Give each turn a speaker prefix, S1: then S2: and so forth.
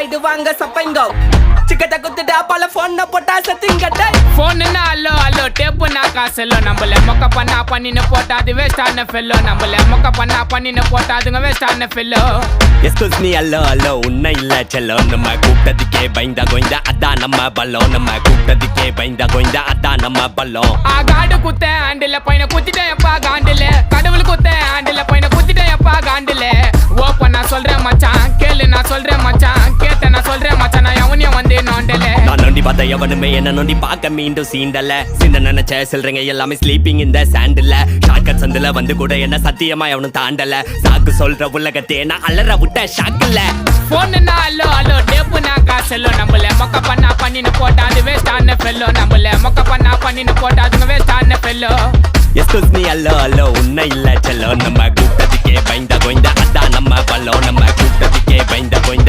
S1: ஆயிடுவாங்க சப்பைங்கோ சிக்கட்ட குத்துட்டா பல போன போட்டா சத்திங்கட்ட
S2: போனுன்னா அல்லோ அல்லோ டேப்புனா காசெல்லோ நம்மள மொக்க பண்ணா பண்ணின்னு போட்டா அது வேஸ்டான ஃபெல்லோ நம்மள மொக்க பண்ணா பண்ணின்னு போட்டா அதுங்க வேஸ்டான ஃபெல்லோ
S3: எஸ்கூஸ் மீ அல்லோ அல்லோ உன்னை இல்ல செல்லோ நம்ம கூப்பிட்டதுக்கே பயந்தா கோய்ந்தா அதான் நம்ம பல்லோ நம்ம கூப்பிட்டதுக்கே பயந்தா கோய்ந்தா அதான் நம்ம பல்லோ
S2: காடு குத்த ஆண்டில பையனை குத்திட்டேன் எப்பா காண்டில கடவுள் குத்த ஆண்டில பையனை குத்திட்டேன் எப்பா காண்டில ஓப்பன் நான் சொல்றேன் மச்சான் கேளு நான் சொல்றேன் மச்சான் கேட்ட நான் சொல்றேன் மச்சான் நான் எவனையும் வந்து நோண்டல
S3: நான் நோண்டி பார்த்த எவனுமே என்ன நோண்டி பார்க்க மீண்டும் சீண்டல சின்ன நினைச்ச சொல்றீங்க எல்லாமே ஸ்லீப்பிங் இந்த சாண்டில் ஷார்ட்கட் சந்தில வந்து கூட என்ன சத்தியமா எவனும் தாண்டல சாக்கு சொல்ற உலகத்தே நான் அலற விட்ட ஷாக்குல
S2: போனுன்னா அல்லோ அல்லோ டேப்புனா காசெல்லோ நம்மள மொக்க பண்ணா பண்ணின்னு போட்டா அது வேஸ்டான ஃபெல்லோ நம்மள மொக்க பண்ணா பண்ணின்னு போட்டா அதுங்க வேஸ்டான ஃபெல்லோ
S3: எஸ்கூஸ் மீ அல்லோ அல்லோ உன்னை இல்ல செல்லோ நம்ம கூப்பிட்டதுக்கே பயந்தா கோய்ந்தா அதான் நம்ம பல்லோ நம்ம கூப்பிட்டதுக்கே பயந்தா கோய்ந்தா